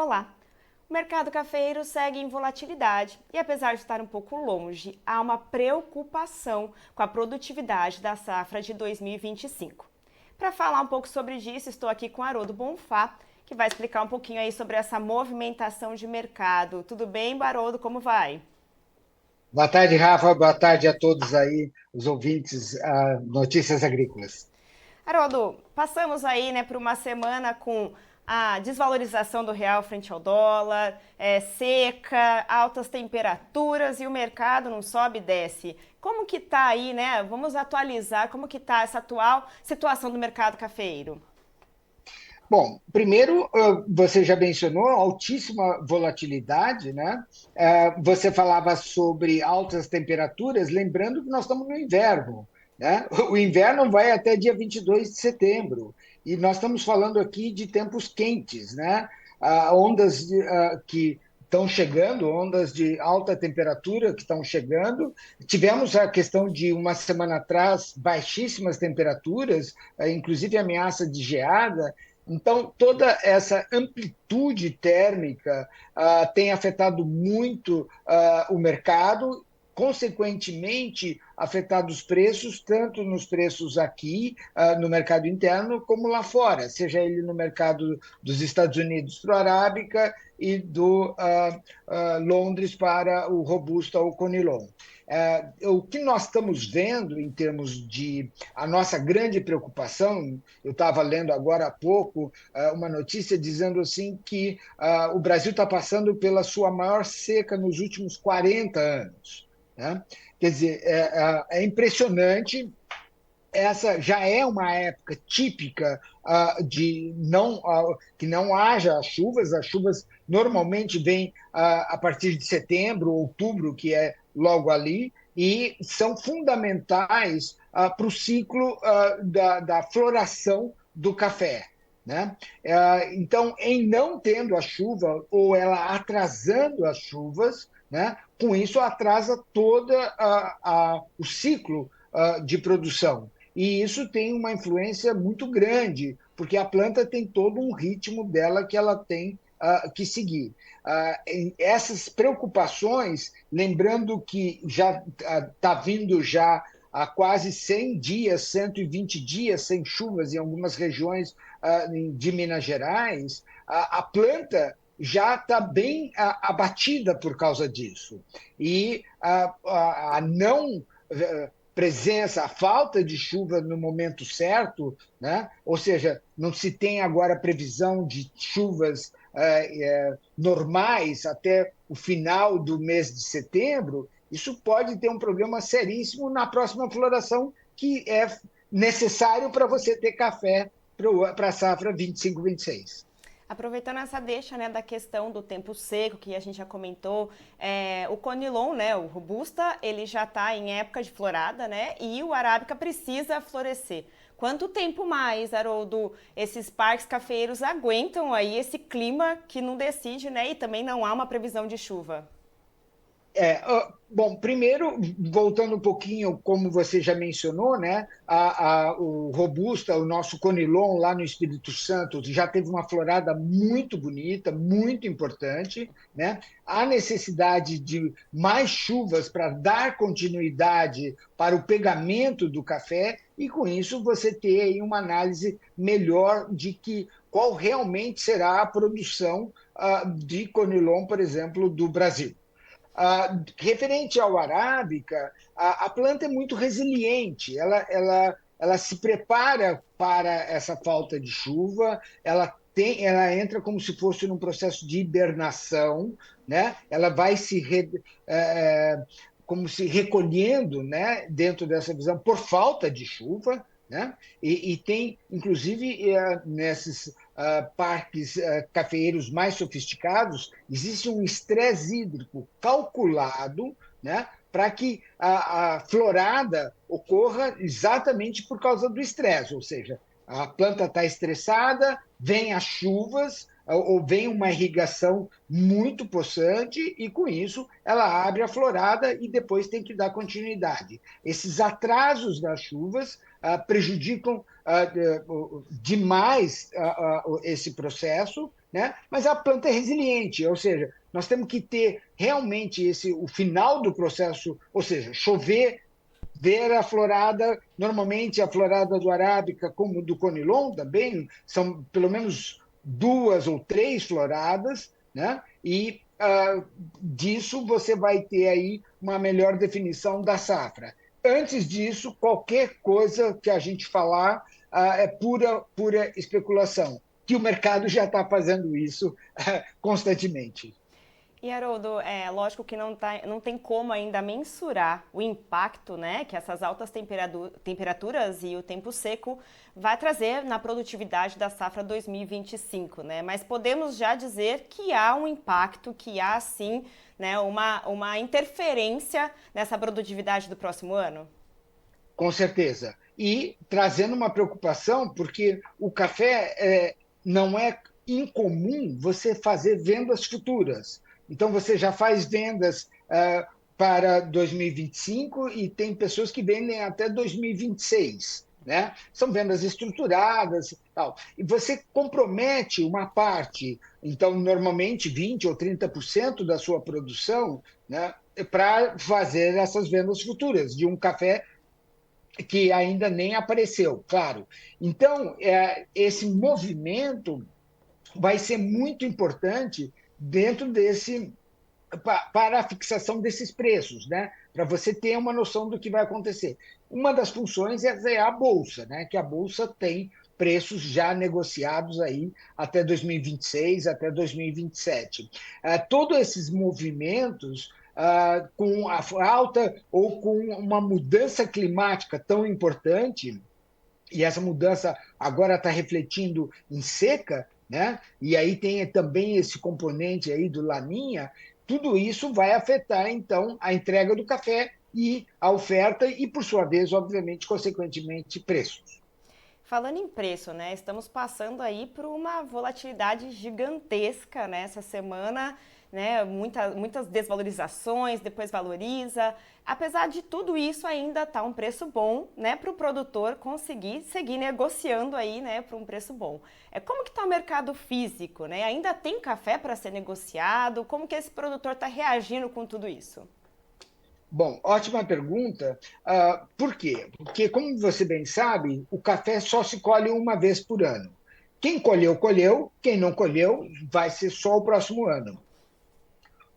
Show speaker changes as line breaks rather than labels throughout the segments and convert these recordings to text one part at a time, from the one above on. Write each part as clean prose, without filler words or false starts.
Olá! O mercado cafeiro segue em volatilidade e, apesar de estar um pouco longe, há uma preocupação com a produtividade da safra de 2025. Para falar um pouco sobre isso, estou aqui com Haroldo Bonfá, que vai explicar um pouquinho aí sobre essa movimentação de mercado. Tudo bem, Haroldo? Como vai?
Boa tarde, Rafa. Boa tarde a todos aí, os ouvintes, Notícias Agrícolas.
Haroldo, passamos aí, né, por uma semana com a desvalorização do real frente ao dólar, seca, altas temperaturas e o mercado não sobe e desce. Como que tá aí, né? Vamos atualizar como que tá essa atual situação do mercado cafeeiro.
Bom, primeiro, você já mencionou altíssima volatilidade, né? Você falava sobre altas temperaturas, lembrando que nós estamos no inverno, né? O inverno vai até dia 22 de setembro, e nós estamos falando aqui de tempos quentes, né? Ondas que estão chegando, ondas de alta temperatura que estão chegando. Tivemos a questão de uma semana atrás baixíssimas temperaturas, inclusive ameaça de geada. Então, toda essa amplitude térmica tem afetado muito o mercado, consequentemente, afetado os preços, tanto nos preços aqui, no mercado interno, como lá fora, seja ele no mercado dos Estados Unidos para o Arábica e do Londres para o Robusta ou Conilon. O que nós estamos vendo em termos de a nossa grande preocupação, eu estava lendo agora há pouco uma notícia dizendo assim que o Brasil está passando pela sua maior seca nos últimos 40 anos. Né? Quer dizer, é impressionante. Essa já é uma época típica de que não haja chuvas. As chuvas normalmente vêm a partir de setembro, outubro, que é logo ali, e são fundamentais para o ciclo da floração do café. Né? Então, em não tendo a chuva, ou ela atrasando as chuvas, né? Com isso atrasa todo o ciclo de produção. E isso tem uma influência muito grande, porque a planta tem todo um ritmo dela que ela tem que seguir. Essas preocupações, lembrando que já está vindo já há quase 100 dias, 120 dias sem chuvas em algumas regiões de Minas Gerais, a planta já está bem abatida por causa disso. E a não presença, a falta de chuva no momento certo, né? Ou seja, não se tem agora previsão de chuvas normais até o final do mês de setembro. Isso pode ter um problema seríssimo na próxima floração, que é necessário para você ter café para a safra 25-26.
Aproveitando essa deixa, né, da questão do tempo seco que a gente já comentou, o Conilon, né, o Robusta, ele já está em época de florada, né, e o Arábica precisa florescer. Quanto tempo mais, Haroldo, esses parques cafeeiros aguentam aí esse clima que não decide, né, e também não há uma previsão de chuva?
Bom, primeiro, voltando um pouquinho, como você já mencionou, né, o Robusta, o nosso Conilon lá no Espírito Santo, já teve uma florada muito bonita, muito importante, né? Há necessidade de mais chuvas para dar continuidade para o pegamento do café e, com isso, você ter aí uma análise melhor de qual realmente será a produção de Conilon, por exemplo, do Brasil. Referente ao arábica, a planta é muito resiliente, ela se prepara para essa falta de chuva, ela entra como se fosse num processo de hibernação, né? Ela vai como se recolhendo, né, dentro dessa visão por falta de chuva, né? E tem, inclusive, nesses parques cafeeiros mais sofisticados, existe um estresse hídrico calculado, né, para que a florada ocorra exatamente por causa do estresse, ou seja, a planta está estressada, vem as chuvas, ou vem uma irrigação muito possante, e com isso ela abre a florada e depois tem que dar continuidade. Esses atrasos das chuvas prejudicam demais esse processo, né? Mas a planta é resiliente, ou seja, nós temos que ter realmente o final do processo, ou seja, chover, ver a florada, normalmente a florada do Arábica, como do Conilon também, são pelo menos 2 ou 3 floradas, né? E disso você vai ter aí uma melhor definição da safra. Antes disso, qualquer coisa que a gente falar é pura especulação, que o mercado já está fazendo isso constantemente.
E, Haroldo, lógico que não tem como ainda mensurar o impacto, né, que essas altas temperaturas e o tempo seco vai trazer na produtividade da safra 2025, né? Mas podemos já dizer que há um impacto, que há, sim, né, uma interferência nessa produtividade do próximo ano?
Com certeza. E trazendo uma preocupação, porque o café não é incomum você fazer vendas futuras. Então, você já faz vendas para 2025 e tem pessoas que vendem até 2026. Né? São vendas estruturadas, tal. E você compromete uma parte, então, normalmente 20 ou 30% da sua produção, né, para fazer essas vendas futuras de um café que ainda nem apareceu, claro. Então, esse movimento vai ser muito importante dentro para a fixação desses preços, né? Para você ter uma noção do que vai acontecer. Uma das funções é a bolsa, né? Que a bolsa tem preços já negociados aí até 2026, até 2027. Todos esses movimentos com a alta ou com uma mudança climática tão importante, e essa mudança agora está refletindo em seca, né? E aí tem também esse componente aí do Laninha, tudo isso vai afetar, então, a entrega do café e a oferta e, por sua vez, obviamente, consequentemente, preços.
Falando em preço, né? Estamos passando aí por uma volatilidade gigantesca nessa semana, né? Muitas desvalorizações, depois valoriza. Apesar de tudo isso, ainda está um preço bom, né? Para o produtor conseguir seguir negociando aí, né? Por um preço bom. Como que está o mercado físico, né? Ainda tem café para ser negociado? Como que esse produtor está reagindo com tudo isso?
Bom, ótima pergunta. Por quê? Porque, como você bem sabe, o café só se colhe uma vez por ano. Quem colheu, colheu. Quem não colheu, vai ser só o próximo ano.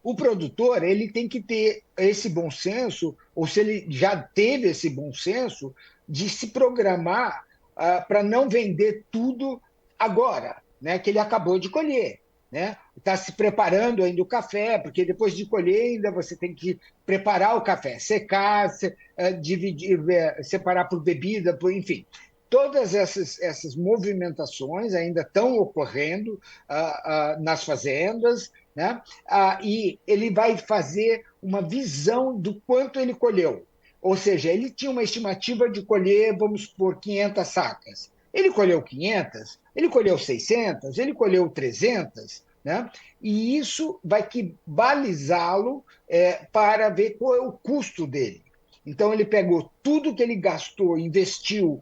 O produtor ele tem que ter esse bom senso, ou se ele já teve esse bom senso, de se programar para não vender tudo agora, né, que ele acabou de colher. Né? Está se preparando ainda o café, porque depois de colher ainda você tem que preparar o café, secar, dividir, separar por bebida, enfim. Todas essas movimentações ainda estão ocorrendo nas fazendas, né? E ele vai fazer uma visão do quanto ele colheu. Ou seja, ele tinha uma estimativa de colher, vamos supor, 500 sacas. Ele colheu 500, ele colheu 600, ele colheu 300, né? E isso vai que balizá-lo para ver qual é o custo dele. Então, ele pegou tudo que ele gastou, investiu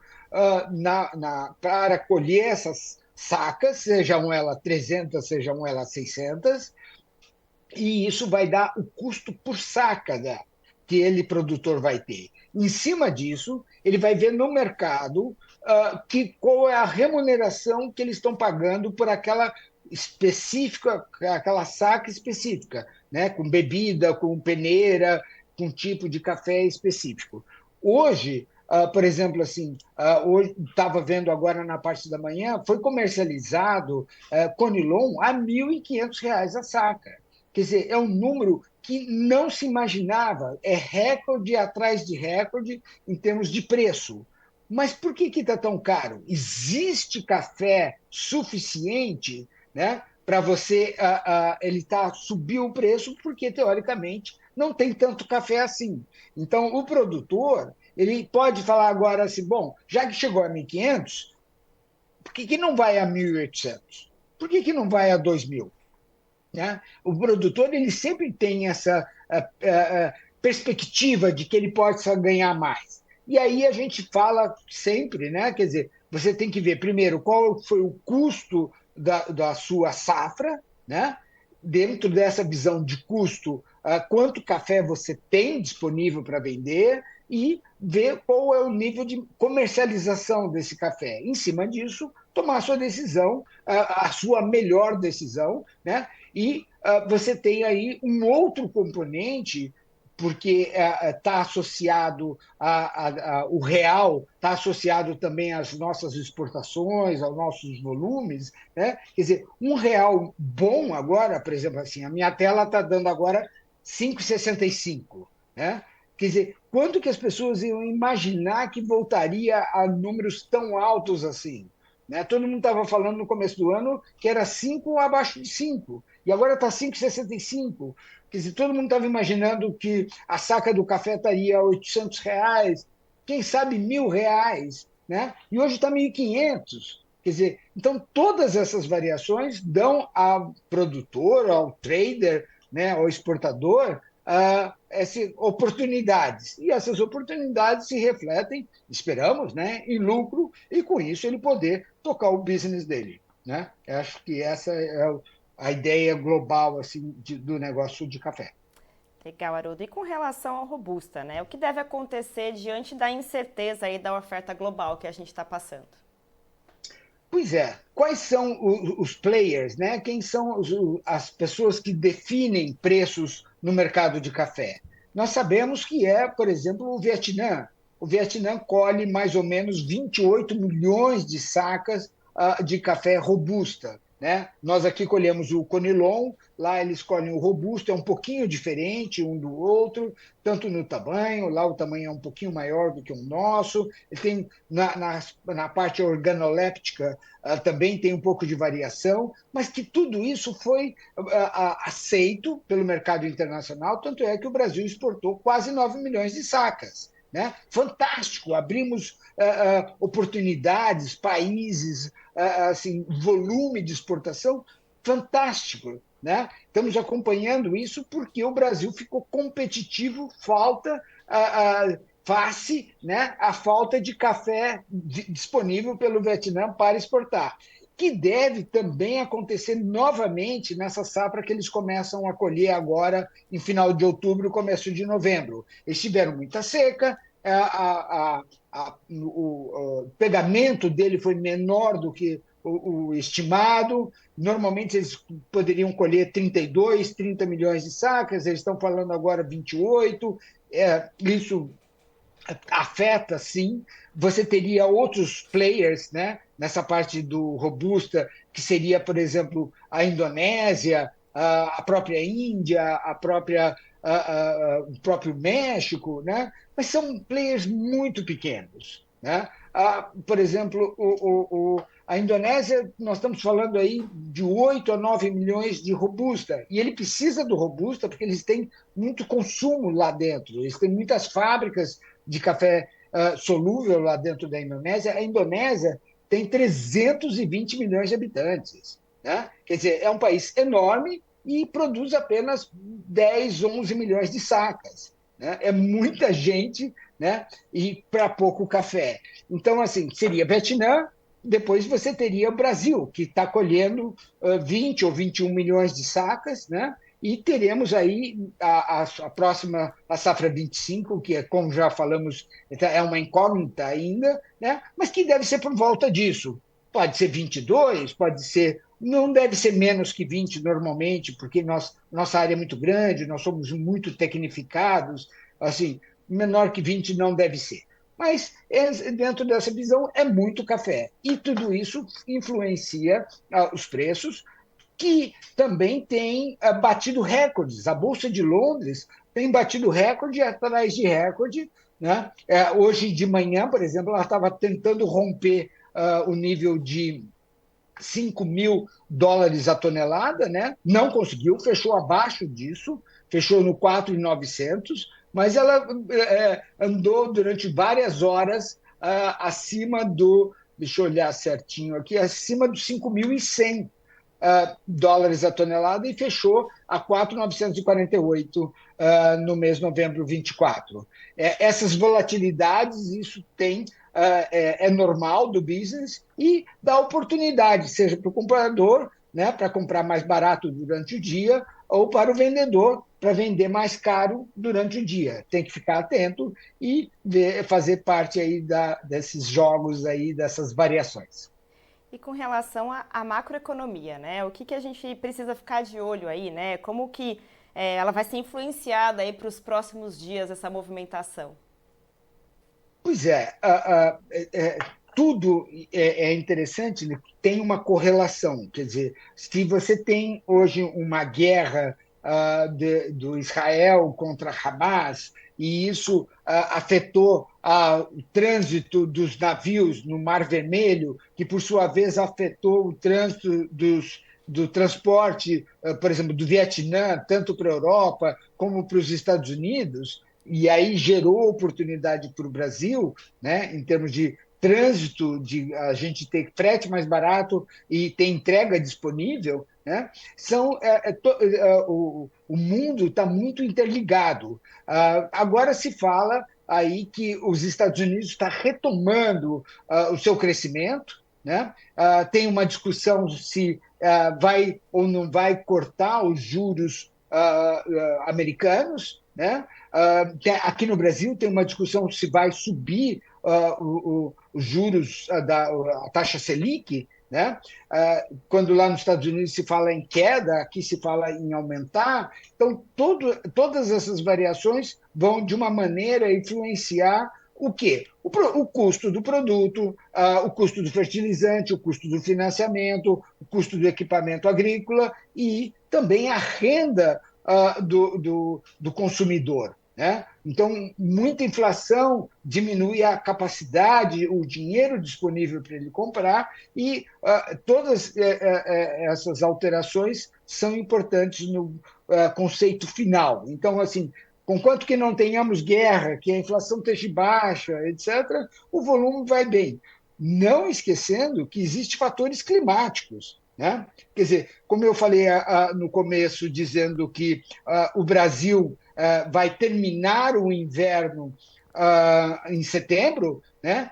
para colher essas sacas, sejam elas 300, sejam elas 600, e isso vai dar o custo por saca que ele, produtor, vai ter. Em cima disso, ele vai ver no mercado qual é a remuneração que eles estão pagando por aquela específica, aquela saca específica, né? Com bebida, com peneira, com tipo de café específico. Hoje, por exemplo, assim, hoje estava vendo agora na parte da manhã, foi comercializado Conilon a R$ 1.500 a saca. Quer dizer, é um número que não se imaginava, é recorde atrás de recorde em termos de preço. Mas por que está tão caro? Existe café suficiente, né, para você subir o preço, porque teoricamente não tem tanto café assim. Então, o produtor ele pode falar agora assim, bom, já que chegou a 1.500, por que não vai a 1.800? Por que não vai a 2.000? Né? O produtor ele sempre tem essa perspectiva de que ele pode só ganhar mais. E aí a gente fala sempre, né? Quer dizer, você tem que ver primeiro qual foi o custo da sua safra, né? Dentro dessa visão de custo, quanto café você tem disponível para vender e ver qual é o nível de comercialização desse café. Em cima disso, tomar a sua decisão, a sua melhor decisão, né? E você tem aí um outro componente, porque está associado o real, está associado também às nossas exportações, aos nossos volumes, né? Quer dizer, um real bom agora, por exemplo, assim, a minha tela está dando agora 5,65, né? Quer dizer, quando que as pessoas iam imaginar que voltaria a números tão altos assim? Né? Todo mundo estava falando no começo do ano que era 5 ou abaixo de 5, e agora está 5,65. Quer dizer, todo mundo estava imaginando que a saca do café estaria a R$ 800, quem sabe R$ 1.000, né? E hoje está 1.500. Quer dizer, então todas essas variações dão ao produtor, ao trader, né, ao exportador, essas oportunidades. E essas oportunidades se refletem, esperamos, né, em lucro, e com isso ele poder tocar o business dele. Né? Eu acho que essa é a ideia global assim, do negócio de café.
Legal, Haroldo. E com relação ao Robusta, né? O que deve acontecer diante da incerteza aí da oferta global que a gente está passando?
Pois é, quais são os players, né? Quem são as pessoas que definem preços no mercado de café? Nós sabemos que é, por exemplo, o Vietnã. O Vietnã colhe mais ou menos 28 milhões de sacas de café robusta. Né? Nós aqui colhemos o Conilon, lá eles colhem o robusto, é um pouquinho diferente um do outro, tanto no tamanho, lá o tamanho é um pouquinho maior do que o nosso, ele tem na parte organoléptica também tem um pouco de variação, mas que tudo isso foi aceito pelo mercado internacional, tanto é que o Brasil exportou quase 9 milhões de sacas. Né? Fantástico, abrimos oportunidades, países, assim, volume de exportação fantástico. Né? Estamos acompanhando isso porque o Brasil ficou competitivo, face, né, a falta de café disponível pelo Vietnã para exportar, que deve também acontecer novamente nessa safra que eles começam a colher agora em final de outubro, começo de novembro. Eles tiveram muita seca, o pegamento dele foi menor do que o estimado. Normalmente eles poderiam colher 32, 30 milhões de sacas, eles estão falando agora 28. Isso afeta, sim. Você teria outros players, né, nessa parte do Robusta, que seria, por exemplo, a Indonésia, a própria Índia, o próprio México, né? Mas são players muito pequenos. Né? Por exemplo, a Indonésia, nós estamos falando aí de 8 a 9 milhões de robusta, e ele precisa do robusta porque eles têm muito consumo lá dentro, eles têm muitas fábricas de café solúvel lá dentro da Indonésia. A Indonésia tem 320 milhões de habitantes. Né? Quer dizer, é um país enorme e produz apenas 10, 11 milhões de sacas. Né? É muita gente, né? E para pouco café. Então, assim, seria Vietnã, depois você teria o Brasil, que está colhendo 20 ou 21 milhões de sacas, né? E teremos aí a próxima, a safra 25, que, como já falamos, é uma incógnita ainda, né? Mas que deve ser por volta disso. Pode ser 22, pode ser. Não deve ser menos que 20 normalmente, porque nossa área é muito grande, nós somos muito tecnificados, assim, menor que 20 não deve ser. Mas dentro dessa visão é muito café. E tudo isso influencia os preços, que também tem batido recordes. A Bolsa de Londres tem batido recorde atrás de recorde. Né? Hoje de manhã, por exemplo, ela estava tentando romper o nível de $5.000 a tonelada, né? Não conseguiu, fechou abaixo disso, fechou no 4.900, mas ela andou durante várias horas acima deixa eu olhar certinho aqui, acima dos 5.100 dólares a tonelada, e fechou a 4,948 no mês de novembro 24. Essas volatilidades, isso é normal do business e dá oportunidade, seja para o comprador, né, para comprar mais barato durante o dia, ou para o vendedor, para vender mais caro durante o dia. Tem que ficar atento e fazer parte aí desses jogos aí, dessas variações.
E com relação à macroeconomia, né? O que a gente precisa ficar de olho aí, né? Como que ela vai ser influenciada aí para os próximos dias, essa movimentação?
Pois tudo é interessante, né? Tem uma correlação. Quer dizer, se você tem hoje uma guerra do Israel contra Hamas, e isso afetou o trânsito dos navios no Mar Vermelho, que por sua vez afetou o trânsito do transporte, por exemplo, do Vietnã, tanto para a Europa como para os Estados Unidos, e aí gerou oportunidade para o Brasil, né, em termos de trânsito, de a gente ter frete mais barato e ter entrega disponível, né? O mundo está muito interligado. Agora se fala aí que os Estados Unidos está retomando o seu crescimento, né? Tem uma discussão se vai ou não vai cortar os juros americanos, né? Aqui no Brasil tem uma discussão se vai subir os juros a taxa Selic, né? Quando lá nos Estados Unidos se fala em queda, aqui se fala em aumentar. Então, todas essas variações vão, de uma maneira, influenciar o quê? O custo do produto, o custo do fertilizante, o custo do financiamento, o custo do equipamento agrícola e também a renda do consumidor. Né? Então, muita inflação diminui a capacidade, o dinheiro disponível para ele comprar, e todas essas alterações são importantes no conceito final. Então, assim, conquanto que não tenhamos guerra, que a inflação esteja baixa, etc., o volume vai bem. Não esquecendo que existem fatores climáticos. Né? Quer dizer, como eu falei no começo, dizendo que o Brasil vai terminar o inverno em setembro, né?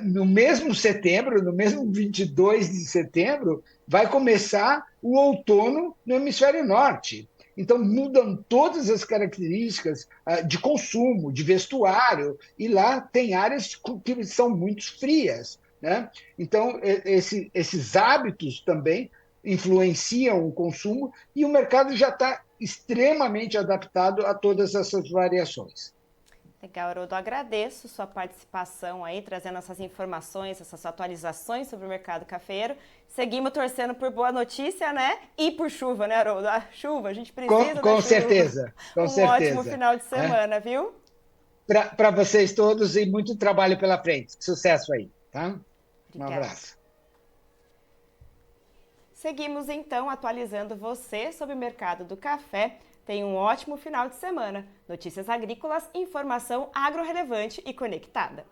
No mesmo setembro, no mesmo 22 de setembro, vai começar o outono no hemisfério norte. Então, mudam todas as características de consumo, de vestuário, e lá tem áreas que são muito frias. Né? Então, esses hábitos também influenciam o consumo e o mercado já está extremamente adaptado a todas essas variações.
Legal, Haroldo. Agradeço sua participação aí, trazendo essas informações, essas atualizações sobre o mercado cafeiro. Seguimos torcendo por boa notícia, né? E por chuva, né, Haroldo? A chuva, a gente precisa da
com
chuva.
certeza, com certeza.
Ótimo final de semana, viu?
Para vocês todos e muito trabalho pela frente. Sucesso aí, tá? Um abraço.
Seguimos então atualizando você sobre o mercado do café. Tenha um ótimo final de semana. Notícias agrícolas, informação agro-relevante e conectada.